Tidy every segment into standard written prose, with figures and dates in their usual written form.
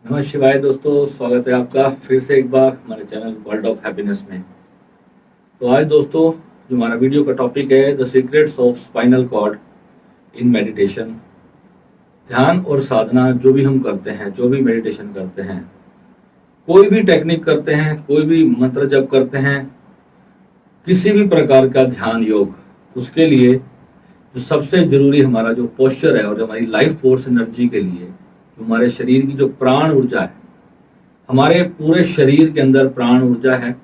नमः शिवाय दोस्तों, स्वागत है आपका फिर से एक बार हमारे चैनल वर्ल्ड ऑफ हैप्पीनेस में। तो आज दोस्तों, जो हमारा वीडियो का टॉपिक है the secrets of spinal cord in meditation. ध्यान और साधना जो भी हम करते हैं, जो भी मेडिटेशन करते हैं, कोई भी टेक्निक करते हैं, कोई भी मंत्र जप करते हैं, किसी भी प्रकार का ध्यान योग, उसके लिए जो सबसे जरूरी हमारा जो पोस्चर है और जो हमारी लाइफ फोर्स एनर्जी के लिए जो हमारे शरीर की जो प्राण ऊर्जा है, हमारे पूरे शरीर के अंदर प्राण ऊर्जा है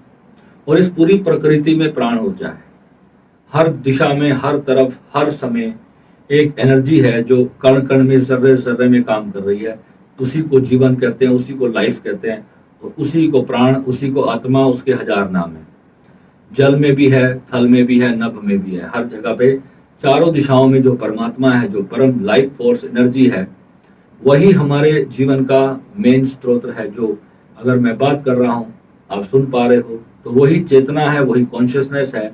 और इस पूरी प्रकृति में प्राण ऊर्जा है। हर दिशा में, हर तरफ, हर समय एक एनर्जी है जो कण कण में, जर्रे जर्रे में काम कर रही है। उसी को जीवन कहते हैं, उसी को लाइफ कहते हैं, और उसी को प्राण, उसी को आत्मा, उसके हजार नाम है। जल में भी है, थल में भी है, नभ में भी है। हर जगह पे चारों दिशाओं में जो परमात्मा है, जो परम लाइफ फोर्स एनर्जी है, वही हमारे जीवन का मेन स्रोत है। जो अगर मैं बात कर रहा हूँ, आप सुन पा रहे हो, तो वही चेतना है, वही कॉन्शियसनेस है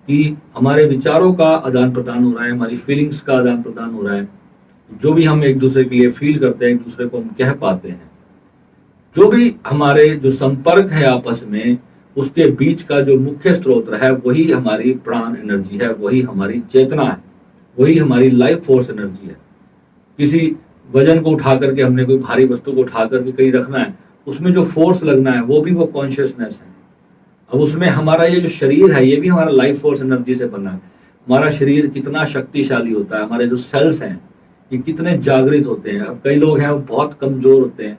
कि हमारे विचारों का आदान प्रदान हो रहा है, हमारी फीलिंग्स का आदान प्रदान हो रहा है। जो भी हम एक दूसरे के लिए फील करते हैं, एक दूसरे को हम कह पाते हैं, जो भी हमारे जो संपर्क है आपस में, उसके बीच का जो मुख्य स्रोत है वही हमारी प्राण एनर्जी है, वही हमारी चेतना है, वही हमारी लाइफ फोर्स एनर्जी है। किसी वजन को उठा करके, हमने कोई भारी वस्तु को उठा करके कहीं रखना है, उसमें जो फोर्स लगना है वो भी वो कॉन्शियसनेस है। अब उसमें हमारा ये जो शरीर है, ये भी हमारा लाइफ फोर्स एनर्जी से बना है। हमारा शरीर कितना शक्तिशाली होता है, हमारे जो सेल्स हैं ये कितने जागृत होते हैं। अब कई लोग हैं वो बहुत कमजोर होते हैं,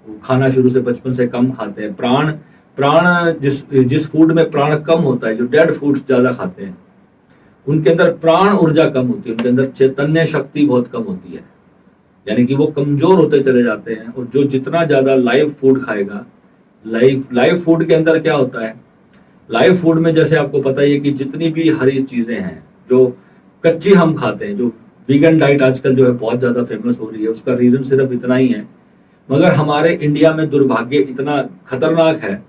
वो खाना शुरू से बचपन से कम खाते हैं। प्राण प्राण जिस जिस फूड में प्राण कम होता है, जो डेड फूड्स ज्यादा खाते हैं, उनके अंदर प्राण ऊर्जा कम होती है, उनके अंदर चैतन्य शक्ति बहुत कम होती है, यानी कि वो कमजोर होते चले जाते हैं। और जो जितना ज्यादा लाइव फूड खाएगा, लाइव फूड के अंदर क्या होता है, लाइव फूड में जैसे आपको पता ही है कि जितनी भी हरी चीजें हैं जो कच्ची हम खाते हैं, जो वीगन डाइट आजकल जो है बहुत ज्यादा फेमस हो रही है, उसका रीजन सिर्फ इतना ही है। मगर हमारे इंडिया में दुर्भाग्य इतना खतरनाक है,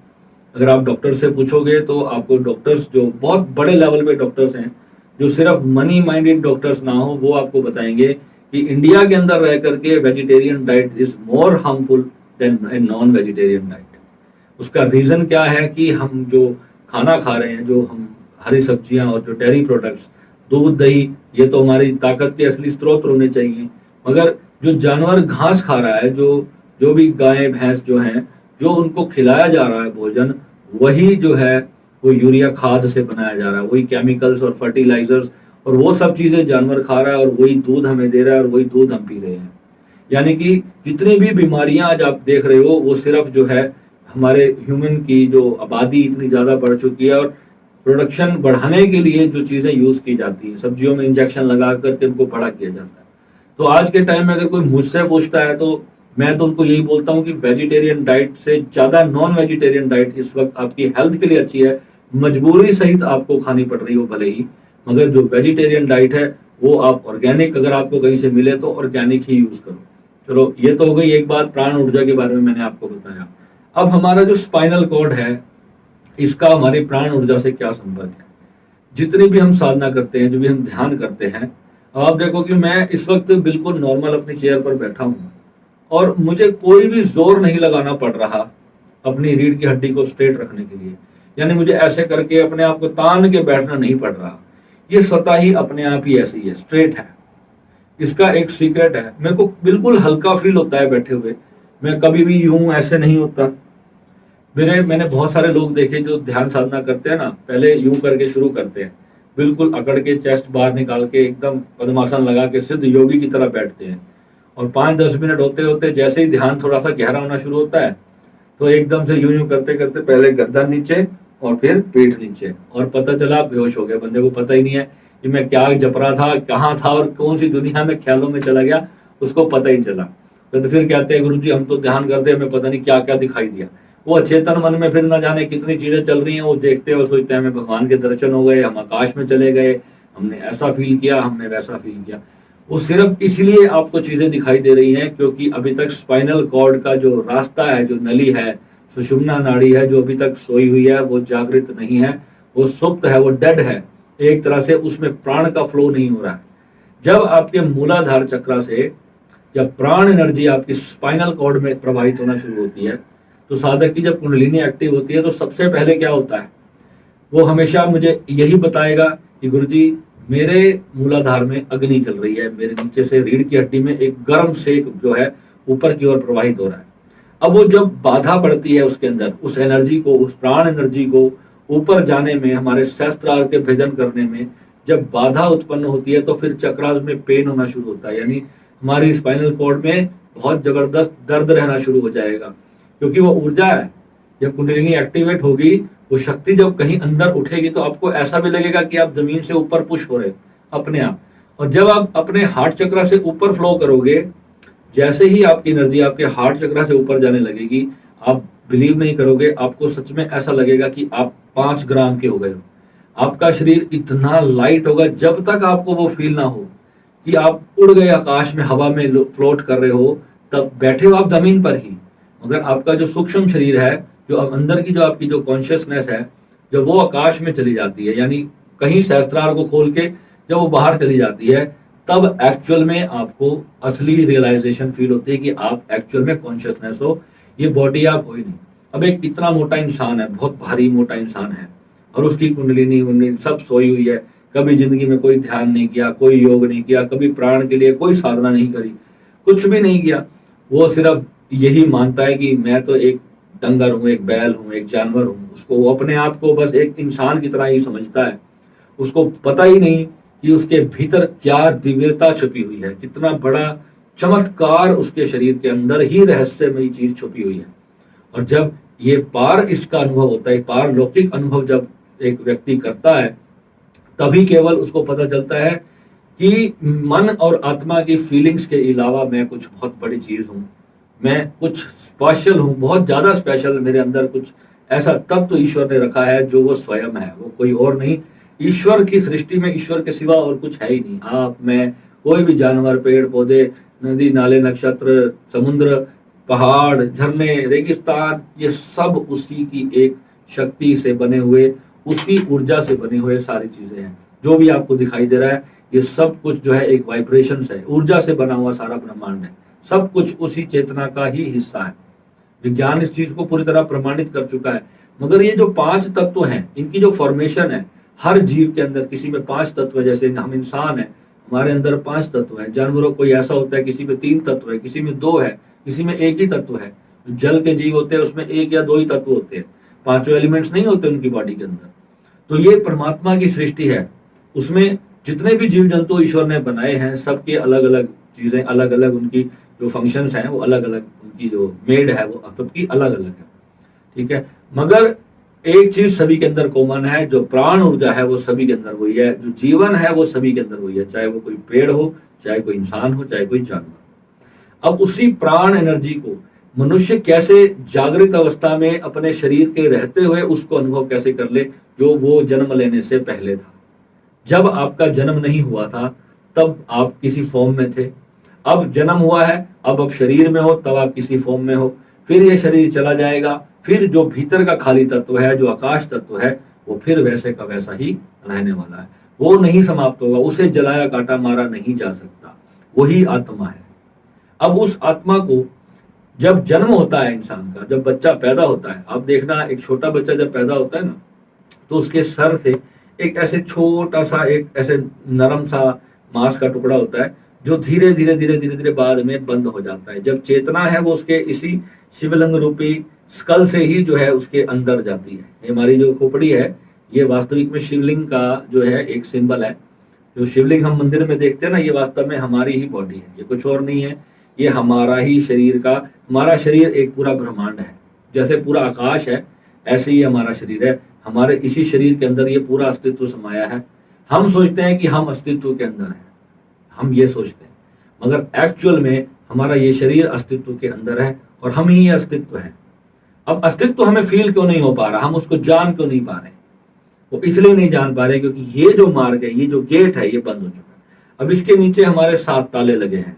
अगर आप डॉक्टर से पूछोगे तो आपको डॉक्टर्स, जो बहुत बड़े लेवल पे डॉक्टर्स हैं, जो सिर्फ मनी माइंडेड डॉक्टर्स ना हो, वो आपको बताएंगे कि इंडिया के अंदर रह करके vegetarian diet is more harmful than a non vegetarian diet. उसका रीजन क्या है कि हम जो खाना खा रहे हैं, जो हम हरी सब्जियां और जो डेयरी प्रोडक्ट्स, दूध दही, ये तो हमारी ताकत के असली स्रोत होने चाहिए। मगर जो जानवर घास खा रहा है, जो जो भी गाय भैंस जो हैं, जो उनको खिलाया जा रहा है भोजन, वही जो है वो यूरिया खाद से बनाया जा रहा है, वही केमिकल्स और फर्टिलाइजर्स और वो सब चीजें जानवर खा रहा है, और वही दूध हमें दे रहा है, और वही दूध हम पी रहे हैं। यानी कि जितनी भी बीमारियां आज आप देख रहे हो, वो सिर्फ जो है हमारे ह्यूमन की जो आबादी इतनी ज्यादा बढ़ चुकी है, और प्रोडक्शन बढ़ाने के लिए जो चीजें यूज की जाती है, सब्जियों में इंजेक्शन लगा करके उनको बड़ा किया जाता है। तो आज के टाइम में अगर कोई मुझसे पूछता है, तो मैं तो उनको यही बोलता हूँ कि वेजिटेरियन डाइट से ज्यादा नॉन वेजिटेरियन डाइट इस वक्त आपकी हेल्थ के लिए अच्छी है। मजबूरी सहित आपको खानी पड़ रही हो भले ही, मगर जो वेजिटेरियन डाइट है वो आप ऑर्गेनिक, अगर आपको कहीं से मिले तो ऑर्गेनिक ही यूज करो। चलो, ये तो हो गई एक बात प्राण ऊर्जा के बारे में मैंने आपको बताया। अब हमारा जो स्पाइनल कॉर्ड है, इसका हमारी प्राण ऊर्जा से क्या संपर्क है। जितनी भी हम साधना करते हैं, जो भी हम ध्यान करते हैं, अब आप देखो कि मैं इस वक्त बिल्कुल नॉर्मल अपनी चेयर पर बैठा हूँ, और मुझे कोई भी जोर नहीं लगाना पड़ रहा अपनी रीढ़ की हड्डी को स्ट्रेट रखने के लिए। यानी मुझे ऐसे करके अपने आप को तान के बैठना नहीं पड़ रहा, ये स्वतः ही अपने आप ही ऐसी है, स्ट्रेट है। इसका एक सीक्रेट है, मेरे को बिल्कुल हल्का फील होता है बैठे हुए, मैं कभी भी यूं ऐसे नहीं होता। मैंने बहुत सारे लोग देखे जो ध्यान साधना करते हैं ना, पहले यूं करके शुरू करते हैं, बिल्कुल अकड़ के चेस्ट बाहर निकाल के एकदम पद्मासन लगा के सिद्ध योगी की तरह बैठते हैं, और 5-10 मिनट होते होते जैसे ही ध्यान थोड़ा सा गहरा होना शुरू होता है, तो एकदम से यूं यूं करते करते पहले गर्दन नीचे और फिर पीठ नीचे, और पता चला बेहोश हो गया। बंदे को पता ही नहीं है कि मैं क्या जप रहा था, कहाँ था, और कौन सी दुनिया में ख्यालों में चला गया, उसको पता ही चला। तो फिर कहते हैं, गुरु जी हम तो ध्यान करते हैं, हमें पता नहीं क्या क्या दिखाई दिया। वो अचेतन मन में फिर न जाने कितनी चीजें चल रही हैं, वो देखते हैं और सोचते हैं हमें भगवान के दर्शन हो गए, हम आकाश में चले गए, हमने ऐसा फील किया, हमने वैसा फील किया। वो सिर्फ इसलिए आपको चीजें दिखाई दे रही हैं क्योंकि अभी तक स्पाइनल कॉर्ड का जो रास्ता है, जो नली है, सुषुम्ना नाड़ी है, जो अभी तक सोई हुई है, वो जागृत नहीं है, वो सुप्त है, वो डेड है एक तरह से, उसमें प्राण का फ्लो नहीं हो रहा है। जब आपके मूलाधार चक्र से जब प्राण एनर्जी आपकी स्पाइनल कॉर्ड में प्रवाहित होना शुरू होती है, तो साधक की जब कुंडलिनी एक्टिव होती है तो सबसे पहले क्या होता है, वो हमेशा मुझे यही बताएगा कि गुरुजी मेरे मूलाधार में अग्नि चल रही है, मेरे नीचे से रीढ़ की हड्डी में एक गर्म सेक जो है ऊपर की ओर प्रवाहित हो रहा है। अब वो जब बाधा पड़ती है उसके अंदर, उस एनर्जी को, उस प्राण एनर्जी को ऊपर जाने में, हमारे सहस्त्रार के भेदन करने में जब बाधा उत्पन्न होती है, तो फिर चक्रास में पेन होना शुरू होता है, यानी हमारी स्पाइनल कॉर्ड में बहुत जबरदस्त दर्द रहना शुरू हो जाएगा, क्योंकि वो ऊर्जा है। जब कुंडलिनी एक्टिवेट होगी, वो शक्ति जब कहीं अंदर उठेगी, तो आपको ऐसा भी लगेगा कि आप जमीन से ऊपर पुश हो रहे अपने आप। और जब आप अपने हार्ट चक्र से ऊपर फ्लो करोगे, जैसे ही आपकी एनर्जी आपके हार्ट चक्र से ऊपर जाने लगेगी, आप बिलीव नहीं करोगे, आपको सच में ऐसा लगेगा कि आप 5 ग्राम के हो गए हो। आपका शरीर इतना लाइट होगा, जब तक आपको वो फील ना हो कि आप उड़ गए आकाश में, हवा में फ्लोट कर रहे हो, तब बैठे हो आप जमीन पर ही। मगर आपका जो सूक्ष्म शरीर है, जो अंदर की जो आपकी जो कॉन्शियसनेस है, जब वो आकाश में चली जाती है, यानी कहीं सहस्त्रार को खोल के जब वो बाहर चली जाती है, तब एक्चुअल में आपको असली रियलाइजेशन फील होती है कि आप एक्चुअल में कॉन्शियसनेस हो, ये बॉडी आप हो ही नहीं। अब एक इतना मोटा इंसान है, बहुत भारी मोटा इंसान है, और उसकी कुंडलिनी सब सोई हुई है, कभी जिंदगी में कोई ध्यान नहीं किया, कोई योग नहीं किया, कभी प्राण के लिए कोई साधना नहीं करी, कुछ भी नहीं किया। वो सिर्फ यही मानता है कि मैं तो एक डंगर हूँ, एक बैल हूँ, एक जानवर हूँ। उसको वो अपने आप को बस एक इंसान की तरह ही समझता है। उसको पता ही नहीं कि उसके भीतर क्या दिव्यता छुपी हुई है, कितना बड़ा चमत्कार उसके शरीर के अंदर ही रहस्यमयी चीज छुपी हुई है। और जब ये पार इसका अनुभव होता है, पारलौकिक अनुभव जब एक व्यक्ति करता है, तभी केवल उसको पता चलता है कि मन और आत्मा की फीलिंग्स के अलावा मैं कुछ बहुत बड़ी चीज हूँ, मैं कुछ स्पेशल हूँ, बहुत ज्यादा स्पेशल। मेरे अंदर कुछ ऐसा तत्व ईश्वर ने रखा है जो वो स्वयं है, वो कोई और नहीं। ईश्वर की सृष्टि में ईश्वर के सिवा और कुछ है ही नहीं। आप, मैं, कोई भी जानवर, पेड़ पौधे, नदी नाले, नक्षत्र, समुद्र, पहाड़, झरने, रेगिस्तान, ये सब उसी की एक शक्ति से बने हुए, उसी ऊर्जा से बने हुए सारी चीजें हैं। जो भी आपको दिखाई दे रहा है, ये सब कुछ जो है एक वाइब्रेशंस है, ऊर्जा से बना हुआ सारा ब्रह्मांड है। सब कुछ उसी चेतना का ही हिस्सा है। विज्ञान इस चीज को पूरी तरह प्रमाणित कर चुका है। मगर ये जो 5 तत्व हैं, इनकी जो फॉर्मेशन है, हर जीव के अंदर किसी में 5 तत्व है। जैसे हम इंसान है, हमारे अंदर 5 तत्व है। जानवरों कोई ऐसा होता है, किसी में 3 तत्व है, किसी में 2 है, किसी में 1 ही तत्व है। जल के जीव होते हैं, उसमें 1 या 2 ही तत्व होते हैं, 5 एलिमेंट्स नहीं होते उनकी बॉडी के अंदर। तो ये परमात्मा की सृष्टि है, उसमें जितने भी जीव जंतु ईश्वर ने बनाए हैं, सबके अलग अलग चीजें, अलग अलग उनकी जो फंक्शंस हैं, वो अलग अलग, उनकी जो मेड है वो सबकी अलग अलग है। ठीक है, मगर एक चीज सभी के अंदर कॉमन है, जो प्राण ऊर्जा है वो सभी के अंदर वही है, जो जीवन है वो सभी के अंदर वही है, चाहे वो कोई पेड़ हो, चाहे कोई इंसान हो, चाहे कोई जानवर। अब उसी प्राण एनर्जी को मनुष्य कैसे जागृत अवस्था में अपने शरीर के रहते हुए उसको अनुभव कैसे कर ले, जो वो जन्म लेने से पहले था। जब आपका जन्म नहीं हुआ था, तब आप किसी फॉर्म में थे। अब जन्म हुआ है, अब आप शरीर में हो, तब आप किसी फॉर्म में हो। फिर ये शरीर चला जाएगा, फिर जो भीतर का खाली तत्व है, जो आकाश तत्व है, वो फिर वैसे का वैसा ही रहने वाला है। वो नहीं समाप्त होगा, उसे जलाया काटा मारा नहीं जा सकता, वही आत्मा है। अब उस आत्मा को जब जन्म होता है इंसान का, जब बच्चा पैदा होता है, आप देखना एक छोटा बच्चा जब पैदा होता है ना, तो उसके सर से एक ऐसे छोटा सा, एक ऐसे नरम सा मांस का टुकड़ा होता है, जो धीरे धीरे धीरे धीरे धीरे बाद में बंद हो जाता है। जब चेतना है वो उसके इसी शिवलिंग रूपी स्कल से ही जो है उसके अंदर जाती है। ये हमारी जो खोपड़ी है, ये वास्तविक में शिवलिंग का जो है एक सिंबल है। जो शिवलिंग हम मंदिर में देखते हैं ना, ये वास्तव में हमारी ही बॉडी है, ये कुछ और नहीं है। ये हमारा ही शरीर का, हमारा शरीर एक पूरा ब्रह्मांड है। जैसे पूरा आकाश है, ऐसे ही हमारा शरीर है। हमारे इसी शरीर के अंदर ये पूरा अस्तित्व समाया है। हम सोचते हैं कि हम अस्तित्व के अंदर हैं, हम ये सोचते हैं, मगर एक्चुअल में हमारा ये शरीर अस्तित्व के अंदर है और हम ही अस्तित्व है। अब अस्तित्व हमें फील क्यों नहीं हो पा रहा, हम उसको जान क्यों नहीं पा रहे? वो इसलिए नहीं जान पा रहे क्योंकि ये जो मार्ग है, ये जो गेट है, ये बंद हो चुका है। अब इसके नीचे हमारे 7 ताले लगे हैं।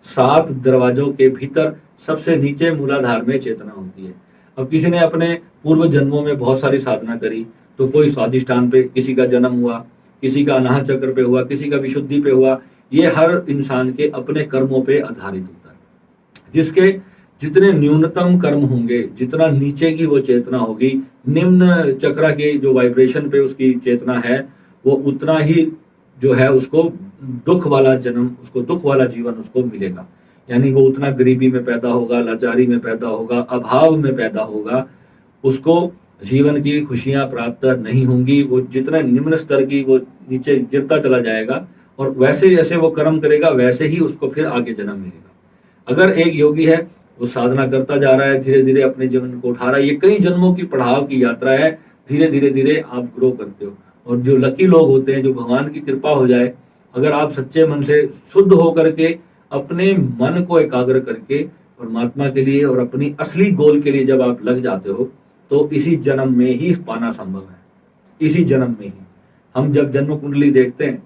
7 दरवाजों के भीतर सबसे नीचे मूलाधार में चेतना होती है। अब किसी ने अपने पूर्व जन्मों में बहुत सारी साधना करी, तो कोई स्वादिष्टान पे किसी का जन्म हुआ, किसी का अनाहत चक्र पे हुआ, किसी का विशुद्धि पे हुआ, ये हर इंसान के अपने कर्मों पे आधारित होता है। जिसके जितने न्यूनतम कर्म होंगे, जितना नीचे की वो चेतना होगी, निम्न चक्र के जो वाइब्रेशन पे उसकी चेतना है, वो उतना ही जो है उसको दुख वाला जन्म, उसको दुख वाला जीवन उसको मिलेगा। यानी वो उतना गरीबी में पैदा होगा, लाचारी में पैदा होगा, अभाव में पैदा होगा, उसको जीवन की खुशियां प्राप्त नहीं होंगी। वो जितना निम्न स्तर की वो नीचे गिरता चला जाएगा, और वैसे जैसे वो कर्म करेगा वैसे ही उसको फिर आगे जन्म मिलेगा। अगर एक योगी है, वो साधना करता जा रहा है, धीरे धीरे अपने जीवन को उठा रहा है, ये कई जन्मों की पड़ाव की यात्रा है, धीरे धीरे धीरे आप ग्रो करते हो। और जो लकी लोग होते हैं, जो भगवान की कृपा हो जाए, अगर आप सच्चे मन से शुद्ध होकर के अपने मन को एकाग्र करके परमात्मा के लिए और अपनी असली गोल के लिए जब आप लग जाते हो, तो इसी जन्म में ही पाना संभव है। इसी जन्म में ही हम जब जन्म कुंडली देखते हैं,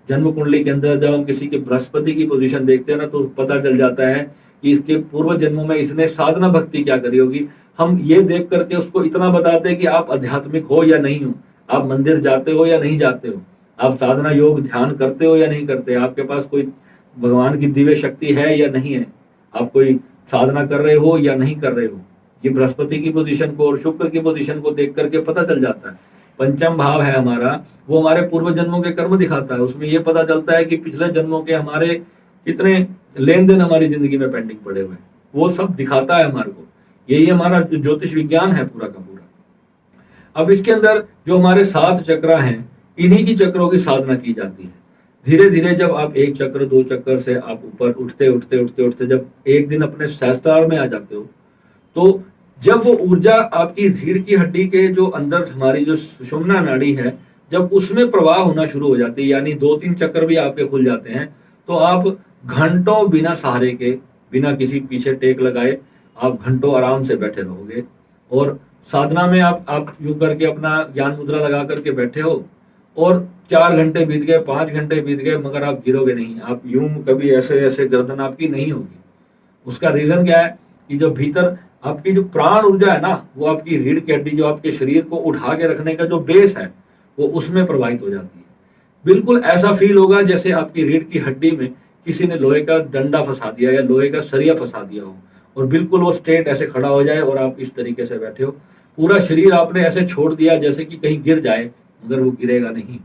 जन्म कुंडली के अंदर जब हम किसी के बृहस्पति की पोजीशन देखते हैं ना, तो पता चल जाता है कि इसके पूर्व जन्मों में इसने साधना भक्ति क्या करी होगी। हम ये देख करके उसको इतना बताते हैं कि आप आध्यात्मिक हो या नहीं हो, आप मंदिर जाते हो या नहीं जाते हो, आप साधना योग ध्यान करते हो या नहीं करते, आपके पास कोई भगवान की दिव्य शक्ति है या नहीं है, आप कोई साधना कर रहे हो या नहीं कर रहे हो। ये बृहस्पति की पोजीशन को और शुक्र की पोजीशन को देख करके पता चल जाता है। पंचम भाव है हमारा, वो हमारे पूर्व जन्मों के कर्म दिखाता है। उसमें ये पता चलता है कि पिछले जन्मों के हमारे कितने लेन देन हमारी जिंदगी में पेंडिंग पड़े हुए हैं, वो सब दिखाता है हमारे को। यही हमारा ज्योतिष विज्ञान है पूरा का पूरा। अब इसके अंदर जो हमारे 7 चक्र हैं, इन्हीं की चक्रों की साधना की जाती है। धीरे धीरे जब आप 1 चक्र 2 चक्र से आप ऊपर उठते उठते उठते उठते जब एक दिन अपने सहस्त्रार में आ जाते हो, तो जब वो ऊर्जा आपकी रीढ़ की हड्डी के जो अंदर हमारी जो सुषुम्ना नाड़ी है, जब उसमें प्रवाह होना शुरू हो जाती है, यानी 2-3 चक्र भी आपके खुल जाते हैं, तो आप घंटों बिना सहारे के, बिना किसी पीछे टेक लगाए, आप घंटों आराम से बैठे रहोगे। और साधना में आप यूं करके अपना ज्ञान मुद्रा लगा करके बैठे हो, और 4 घंटे बीत गए, 5 घंटे बीत गए, मगर आप गिरोगे नहीं, आप यूं कभी ऐसे ऐसे गर्दन आपकी नहीं होगी। उसका रीजन क्या है कि जो भीतर आपकी जो प्राण ऊर्जा है ना, वो आपकी रीढ़ की हड्डी, जो आपके शरीर को उठा के रखने का जो बेस है, वो उसमें प्रवाहित हो जाती है। बिल्कुल ऐसा फील होगा जैसे आपकी रीढ़ की हड्डी में किसी ने लोहे का डंडा फंसा दिया या लोहे का सरिया फंसा दिया हो, और बिल्कुल वो स्ट्रेट ऐसे खड़ा हो जाए और आप इस तरीके से बैठे हो। पूरा शरीर आपने ऐसे छोड़ दिया जैसे कि कहीं गिर जाए, मगर वो गिरेगा नहीं,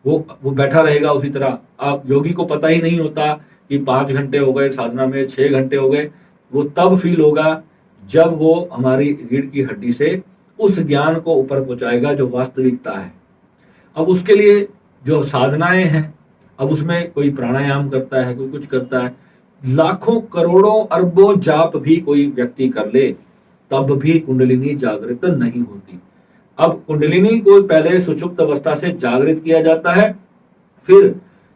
वो बैठा रहेगा उसी तरह। आप योगी को पता ही नहीं होता कि 5 घंटे हो गए साधना में, 6 घंटे हो गए। वो तब फील होगा जब वो हमारी रीढ़ की हड्डी से उस ज्ञान को ऊपर पहुंचाएगा जो वास्तविकता है। अब उसके लिए जो साधनाएं हैं, अब उसमें कोई प्राणायाम करता है, कोई कुछ करता है, लाखों करोड़ों अरबों जाप भी कोई व्यक्ति कर ले, तब भी कुंडलिनी जागृत नहीं होती। अब कुंडलिनी को पहले सुषुप्त अवस्था से जागृत किया जाता है, फिर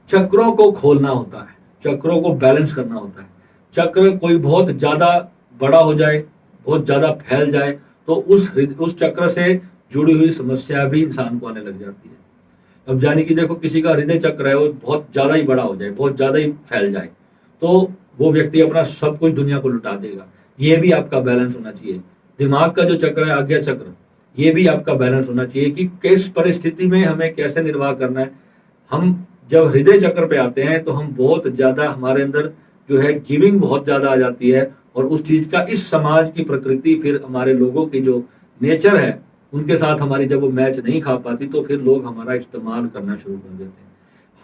चक्रों को खोलना होता है, चक्रों को बैलेंस करना होता है। चक्र कोई बहुत ज्यादा बड़ा हो जाए, बहुत ज्यादा फैल जाए, तो उस चक्र से जुड़ी हुई समस्या भी इंसान को आने लग जाती है। अब जाने की देखो, किसी का हृदय चक्र है, वो बहुत ज्यादा ही बड़ा हो जाए, बहुत ज्यादा ही फैल जाए, तो वो व्यक्ति अपना सब कुछ दुनिया को लुटा देगा। ये भी आपका बैलेंस होना चाहिए। दिमाग का जो चक्र है, आज्ञा चक्र, ये भी आपका बैलेंस होना चाहिए कि किस परिस्थिति में हमें कैसे निर्वाह करना है। हम जब हृदय चक्र पे आते हैं, तो हम बहुत ज्यादा, हमारे अंदर जो है गिविंग बहुत ज्यादा आ जाती है, और उस चीज का इस समाज की प्रकृति, फिर हमारे लोगों की जो नेचर है, उनके साथ हमारी जब वो मैच नहीं खा पाती, तो फिर लोग हमारा इस्तेमाल करना शुरू कर देते हैं।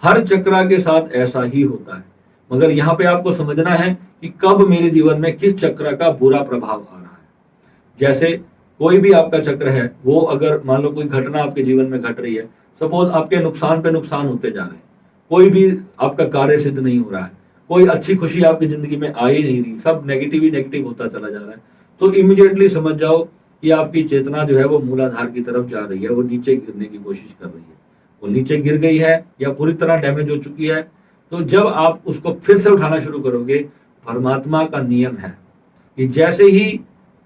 हर चक्र के साथ ऐसा ही होता है, मगर यहाँ पे आपको समझना है कि कब मेरे जीवन में किस चक्र का बुरा प्रभाव आ रहा है। जैसे कोई भी आपका चक्र है, वो अगर मान लो कोई घटना आपके जीवन में घट रही है, सपोज आपके नुकसान पे नुकसान होते जा रहे हैं, कोई भी आपका कार्य सिद्ध नहीं हो रहा है, कोई अच्छी खुशी आपकी जिंदगी में आ ही नहीं रही, सब नेगेटिव ही नेगेटिव होता चला जा रहा है, तो इमीडिएटली समझ जाओ कि आपकी चेतना जो है वो मूलाधार की तरफ जा रही है, वो नीचे गिरने की कोशिश कर रही है, वो नीचे गिर गई है या पूरी तरह डैमेज हो चुकी है। तो जब आप उसको फिर से उठाना शुरू करोगे, परमात्मा का नियम है कि जैसे ही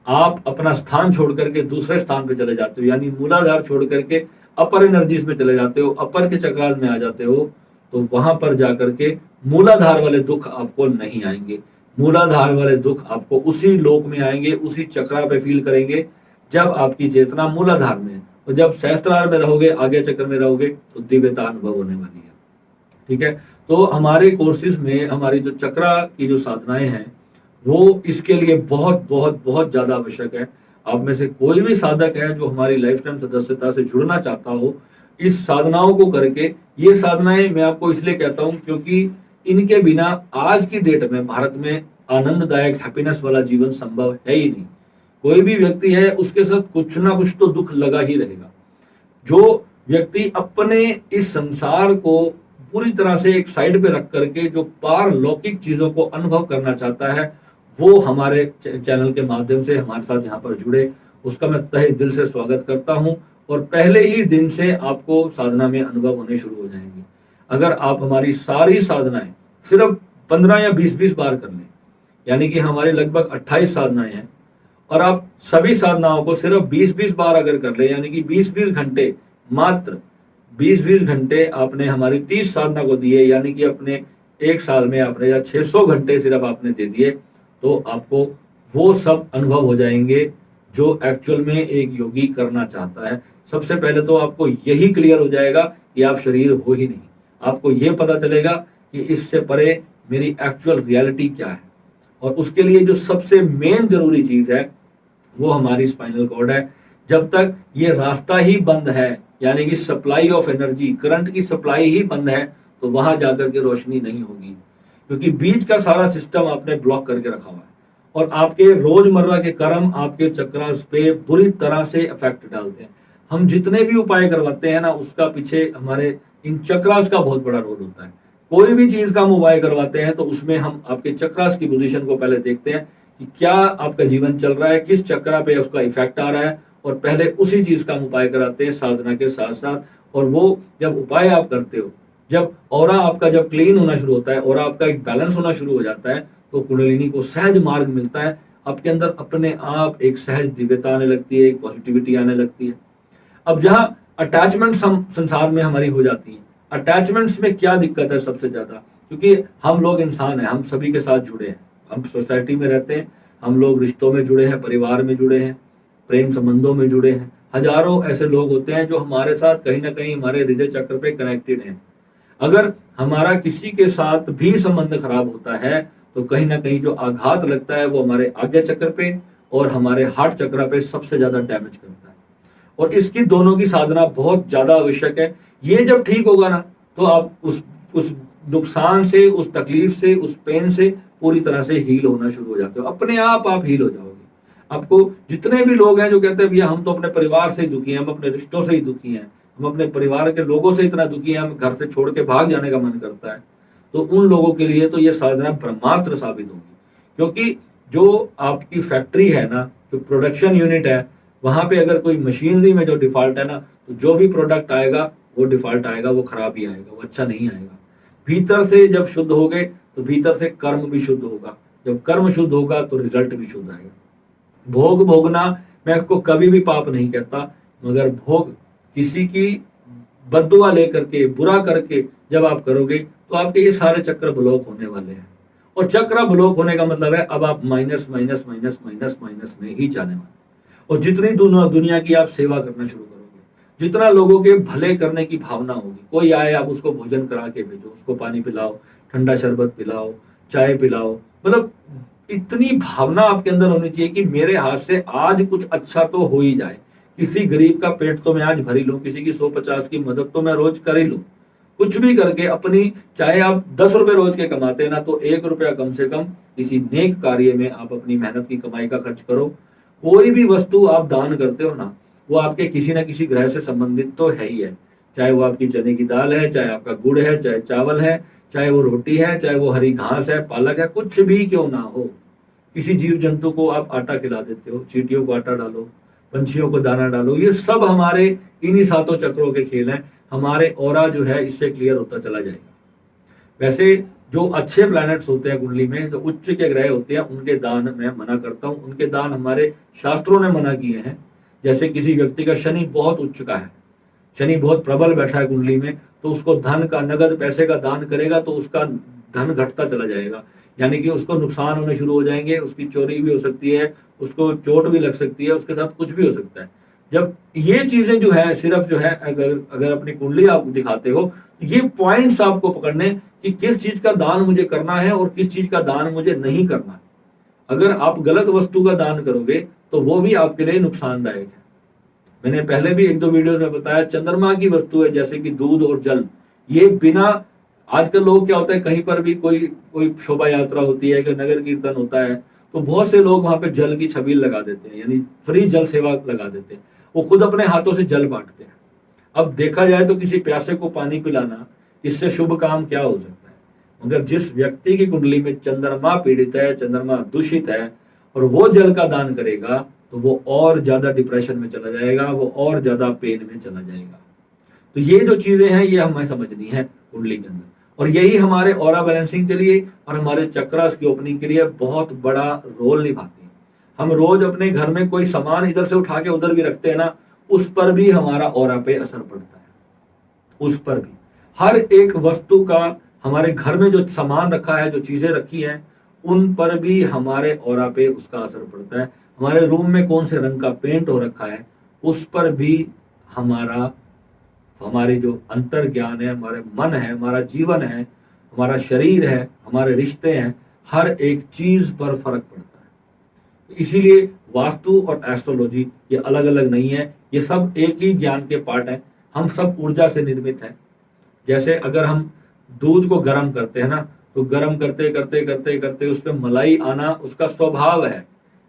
आप अपना स्थान छोड़ करके दूसरे स्थान पे चले जाते हो, यानी मूलाधार छोड़ करके अपर एनर्जीज में चले जाते हो, अपर के चक्रास में आ जाते हो, तो वहां पर जाकर के मूलाधार वाले दुख आपको नहीं आएंगे। मूलाधार वाले दुख आपको उसी लोक में आएंगे, उसी चक्रा पे फील करेंगे जब आपकी चेतना मूलाधार में है। और जब सहस्त्रार में रहोगे, आगे चक्र में रहोगे, तो दिव्यता अनुभव होने वाली है। ठीक है, तो हमारे कोर्सेज में हमारी जो चक्रा की जो साधनाएं हैं वो इसके लिए बहुत बहुत बहुत ज्यादा आवश्यक है। आप में से कोई भी साधक है जो हमारी लाइफ टाइम सदस्यता से जुड़ना चाहता हो, इस साधनाओं को करके, ये साधनाएं मैं आपको इसलिए कहता हूं क्योंकि इनके बिना आज की डेट में भारत में आनंददायक हैप्पीनेस वाला जीवन संभव है ही नहीं। कोई भी व्यक्ति है उसके साथ कुछ ना कुछ तो दुख लगा ही रहेगा। जो व्यक्ति अपने इस संसार को पूरी तरह से एक साइड पे रख करके जो पारलौकिक चीजों को अनुभव करना चाहता है, वो हमारे चैनल के माध्यम से हमारे साथ यहाँ पर जुड़े, उसका मैं तहे दिल से स्वागत करता हूँ। और पहले ही दिन से आपको साधना में अनुभव होने शुरू हो जाएंगे। अगर आप हमारी सारी साधनाएं सिर्फ 15 या 20-20 बार कर लें, यानी कि हमारे लगभग 28 साधनाएं हैं, और आप सभी साधनाओं को सिर्फ 20-20 बार अगर कर ले, यानी कि 20-20 घंटे, मात्र 20-20 घंटे आपने हमारी 30 साधना को दिए, यानी कि अपने एक साल में आपने या 600 घंटे सिर्फ आपने दे दिए, तो आपको वो सब अनुभव हो जाएंगे जो एक्चुअल में एक योगी करना चाहता है। सबसे पहले तो आपको यही क्लियर हो जाएगा कि आप शरीर हो ही नहीं। आपको ये पता चलेगा कि इससे परे मेरी एक्चुअल रियलिटी क्या है। और उसके लिए जो सबसे मेन जरूरी चीज है वो हमारी स्पाइनल कॉर्ड है। जब तक ये रास्ता ही बंद है, यानी कि सप्लाई ऑफ एनर्जी, करंट की सप्लाई ही बंद है, तो वहां जाकर के रोशनी नहीं होगी, क्योंकि बीच का सारा सिस्टम आपने ब्लॉक करके रखा हुआ है। और आपके रोजमर्रा के कर्म आपके चक्रास पे बुरी तरह से इफेक्ट डालते हैं। हम जितने भी उपाय करवाते हैं ना, उसका पीछे हमारे इन चक्रास का बहुत बड़ा रोल होता है। कोई भी चीज का हम उपाय करवाते हैं तो उसमें हम आपके चक्रास की पोजीशन को पहले देखते हैं कि क्या आपका जीवन चल रहा है, किस चक्रा पे उसका इफेक्ट आ रहा है, और पहले उसी चीज का हम उपाय कराते हैं साधना के साथ साथ। और वो जब उपाय आप करते हो, जब ऑरा आपका जब क्लीन होना शुरू होता है, ऑरा आपका एक बैलेंस होना शुरू हो जाता है, तो कुंडलिनी को सहज मार्ग मिलता है। आपके अंदर अपने आप एक सहज दिव्यता आने लगती है, एक पॉजिटिविटी आने लगती है। अब जहां अटैचमेंट संसार में हमारी हो जाती है, अटैचमेंट्स में क्या दिक्कत है सबसे ज्यादा, क्योंकि हम लोग इंसान हैं, हम सभी के साथ जुड़े हैं, हम सोसाइटी में रहते हैं, हम लोग रिश्तों में जुड़े हैं, परिवार में जुड़े हैं, प्रेम संबंधों में जुड़े हैं। हजारों ऐसे लोग होते हैं जो हमारे साथ कहीं ना कहीं हमारे हृदय चक्र पे कनेक्टेड हैं। अगर हमारा किसी के साथ भी संबंध खराब होता है तो कहीं ना कहीं जो आघात लगता है वो हमारे आज्ञा चक्र पे और हमारे हार्ट चक्र पे सबसे ज्यादा डैमेज करता है। और इसकी दोनों की साधना बहुत ज्यादा आवश्यक है। ये जब ठीक होगा ना, तो आप उस नुकसान से, उस तकलीफ से, उस पेन से पूरी तरह से हील होना शुरू हो जाते हो। अपने आप हील हो जाओगे। आपको जितने भी लोग हैं जो कहते हैं भैया हम तो अपने परिवार से ही दुखी हैं, हम अपने रिश्तों से ही दुखी हैं, हम अपने परिवार के लोगों से इतना दुखी हैं, हम घर से छोड़ के भाग जाने का मन करता है, तो उन लोगों के लिए तो ये साधना ब्रह्मास्त्र साबित होगी। क्योंकि जो आपकी फैक्ट्री है ना, जो प्रोडक्शन यूनिट है, वहां पे अगर कोई मशीनरी में जो डिफॉल्ट है ना, तो जो भी प्रोडक्ट आएगा वो डिफॉल्ट आएगा, वो खराब ही आएगा, वो अच्छा नहीं आएगा। भीतर से जब शुद्ध हो गए तो भीतर से कर्म भी शुद्ध होगा, जब कर्म शुद्ध होगा तो रिजल्ट भी शुद्ध आएगा। भोग भोगना मैं आपको कभी भी पाप नहीं कहता, मगर भोग किसी की बद्दुआ लेकर के, बुरा करके जब आप करोगे तो आपके ये सारे चक्र ब्लॉक होने वाले हैं। और चक्र ब्लॉक होने का मतलब है अब आप minus minus minus minus minus में ही जाने वाले। और जितनी दुनिया की आप सेवा करना शुरू करोगे, जितना लोगों के भले करने की भावना होगी, कोई आए आप उसको भोजन करा के भेजो, उसको पानी पिलाओ, ठंडा शरबत पिलाओ, चाय पिलाओ, मतलब इतनी भावना आपके अंदर होनी चाहिए कि मेरे हाथ से आज कुछ अच्छा तो हो ही जाए, किसी गरीब का पेट तो मैं आज भर ही लूं, किसी की 150 की मदद तो मैं रोज कर ही लूं। कुछ भी करके अपनी, चाहे आप 10 रुपए रोज के कमाते हैं ना, तो 1 रुपया कम से कम किसी नेक कार्य में आप अपनी मेहनत की कमाई का खर्च करो। कोई भी वस्तु आप दान करते हो ना, वो आपके किसी ना किसी ग्रह से संबंधित तो है ही है। चाहे वो आपकी चने की दाल है, चाहे आपका गुड़ है, चाहे चावल है, चाहे वो रोटी है, चाहे वो हरी घास है, पालक है, कुछ भी क्यों ना हो। किसी जीव जंतु को आप आटा खिला देते हो, चींटियों को आटा डालो, पंछियों को दाना डालो, ये सब हमारे इन्हीं 7 चक्रों के खेल हैं। हमारे ऑरा जो है इससे क्लियर होता चला जाएगा। वैसे जो अच्छे प्लैनेट्स होते हैं कुंडली में, जो उच्च के ग्रह होते हैं, उनके दान मैं मना करता हूँ। उनके दान हमारे शास्त्रों ने मना किए हैं। जैसे किसी व्यक्ति का शनि बहुत उच्च का है, शनि बहुत प्रबल बैठा है कुंडली में, तो उसको धन का, नगद पैसे का दान करेगा तो उसका धन घटता चला जाएगा, यानी कि उसको नुकसान होने शुरू हो जाएंगे, उसकी चोरी भी हो सकती है, उसको चोट भी लग सकती है, उसके साथ कुछ भी हो सकता है। जब ये चीजें जो है, सिर्फ जो है, अगर अपनी कुंडली आप दिखाते हो, ये पॉइंट्स आपको पकड़ने कि किस चीज का दान मुझे करना है और किस चीज का दान मुझे नहीं करना है। अगर आप गलत वस्तु का दान करोगे तो वो भी आपके लिए नुकसानदायक है। मैंने पहले भी एक दो वीडियो में बताया, चंद्रमा की वस्तु है जैसे कि दूध और जल, ये बिना, आजकल लोग क्या होता है, कहीं पर भी कोई कोई शोभा यात्रा होती है, नगर कीर्तन होता है, तो बहुत से लोग वहां पे जल की छबील लगा देते हैं, यानी फ्री जल सेवा लगा देते हैं। वो खुद अपने हाथों से जल बांटते हैं। अब देखा जाए तो किसी प्यासे को पानी पिलाना, इससे शुभ काम क्या हो सकता है। मगर जिस व्यक्ति की कुंडली में चंद्रमा पीड़ित है, चंद्रमा दूषित है, और वो जल का दान करेगा, तो वो और ज्यादा डिप्रेशन में चला जाएगा, वो और ज्यादा पेन में चला जाएगा। तो ये जो चीजें हैं ये हमें समझनी है कुंडली के अंदर, और यही हमारे ऑरा बैलेंसिंग के लिए और हमारे चक्रास की ओपनिंग के लिए बहुत बड़ा रोल निभाती है। हम रोज अपने घर में कोई सामान इधर से उठा के उधर भी रखते हैं ना, उस पर भी हमारा ऑरा पे असर पड़ता है। उस पर भी, हर एक वस्तु का, हमारे घर में जो सामान रखा है, जो चीजें रखी हैं, उन पर भी हमारे ऑरा पे उसका असर पड़ता है। हमारे रूम में कौन से रंग का पेंट हो रखा है, उस पर भी हमारे जो अंतर ज्ञान है, हमारे मन है, हमारा जीवन है, हमारा शरीर है, हमारे रिश्ते हैं, हर एक चीज पर फर्क पड़ता है। इसीलिए वास्तु और एस्ट्रोलॉजी ये अलग अलग नहीं है, ये सब एक ही ज्ञान के पार्ट हैं। हम सब ऊर्जा से निर्मित हैं। जैसे अगर हम दूध को गर्म करते हैं ना, तो गर्म करते करते करते करते उस पर मलाई आना उसका स्वभाव है।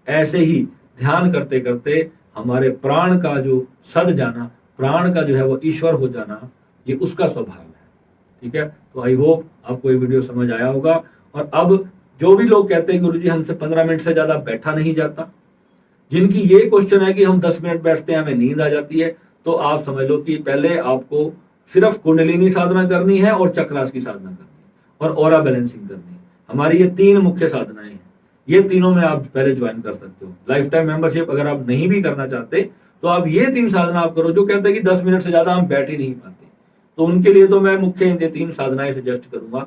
ऐसे ही ध्यान करते करते हमारे प्राण का जो सद जाना, प्राण का जो है वो ईश्वर हो जाना, ये उसका स्वभाव है। ठीक है, तो आई होप आपको ये वीडियो समझ आया होगा। और अब जो भी लोग कहते हैं गुरुजी हमसे 15 मिनट से ज्यादा बैठा नहीं जाता, जिनकी ये क्वेश्चन है कि हम 10 मिनट बैठते हैं हमें नींद आ जाती है, तो आप समझ लो कि पहले आपको सिर्फ कुंडलिनी साधना करनी है और चक्रास की साधना करनी है और ऑरा बैलेंसिंग करनी है। हमारी ये 3 मुख्य साधनाएं हैं, ये तीनों में आप पहले ज्वाइन कर सकते हो। लाइफ टाइम मेंबरशिप अगर आप नहीं भी करना चाहते तो आप ये 3 साधना आप करो। जो कहते हैं कि 10 मिनट से ज्यादा हम बैठ ही नहीं पाते, तो उनके लिए तो मैं मुख्य ये 3 साधनाएं सजेस्ट करूंगा।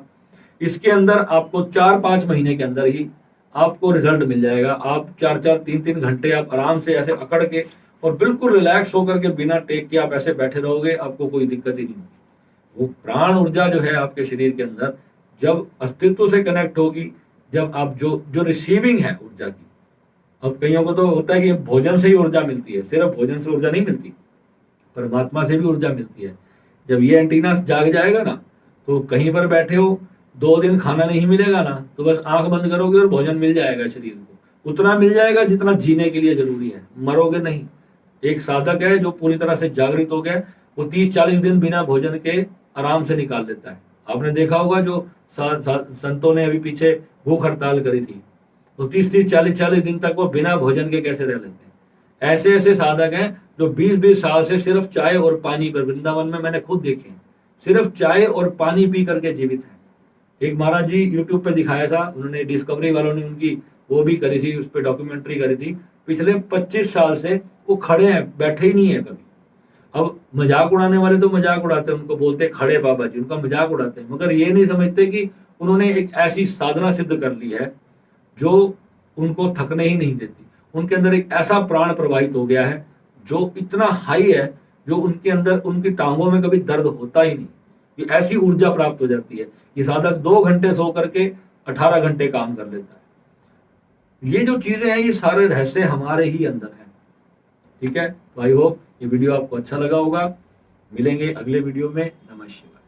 इसके अंदर आपको 4-5 महीने के अंदर ही आपको रिजल्ट मिल जाएगा। आप 4-4 3-3 घंटे आप आराम से ऐसे अकड़ के और बिल्कुल रिलैक्स होकर के बिना टेक के आप ऐसे बैठे रहोगे, आपको कोई दिक्कत ही नहीं होगी। वो प्राण ऊर्जा जो है आपके शरीर के अंदर जब अस्तित्व से कनेक्ट होगी, जब आप जो रिसीविंग है ऊर्जा की, अब कईयों को तो होता है कि भोजन से ही ऊर्जा मिलती है, सिर्फ भोजन से ऊर्जा नहीं मिलती, परमात्मा से भी ऊर्जा मिलती है। जब ये एंटीना जाग जाएगा ना, तो कहीं पर बैठे हो 2 दिन खाना नहीं मिलेगा ना, तो बस आंख बंद करोगे और भोजन मिल जाएगा शरीर को, उतना मिल जाएगा जितना जीने के लिए जरूरी है, मरोगे नहीं। एक साधक है जो पूरी तरह से जागृत हो गया, वो 30-40 दिन बिना भोजन के आराम से निकाल लेता है। आपने देखा होगा जो संतों ने अभी पीछे भूख हड़ताल करी थी, तो 30-30 40-40 दिन तक वो बिना भोजन के कैसे रह लेते हैं। ऐसे ऐसे साधक हैं जो 20-20 साल से सिर्फ चाय और पानी पर, वृंदावन में मैंने खुद देखे हैं, सिर्फ चाय और पानी पी करके जीवित है। एक महाराज जी यूट्यूब पे दिखाया था उन्होंने, डिस्कवरी वालों ने उनकी वो भी करी थी, उस पर डॉक्यूमेंट्री करी थी। पिछले 25 साल से वो खड़े हैं, बैठे ही नहीं है कभी। अब मजाक उड़ाने वाले तो मजाक उड़ाते हैं, उनको बोलते खड़े बाबा जी, उनका मजाक उड़ाते हैं, मगर ये नहीं समझते कि उन्होंने एक ऐसी साधना सिद्ध कर ली है जो उनको थकने ही नहीं देती। उनके अंदर एक ऐसा प्राण प्रवाहित हो गया है जो इतना हाई है, जो उनके अंदर उनकी टांगों में कभी दर्द होता ही नहीं। ये ऐसी ऊर्जा प्राप्त हो जाती है। ये साधक 2 घंटे सो करके 18 घंटे काम कर लेता है। ये जो चीजें हैं ये सारे रहस्य हमारे ही अंदर है। ठीक है, तो आई होप ये वीडियो आपको अच्छा लगा होगा। मिलेंगे अगले वीडियो में। नमस्कार।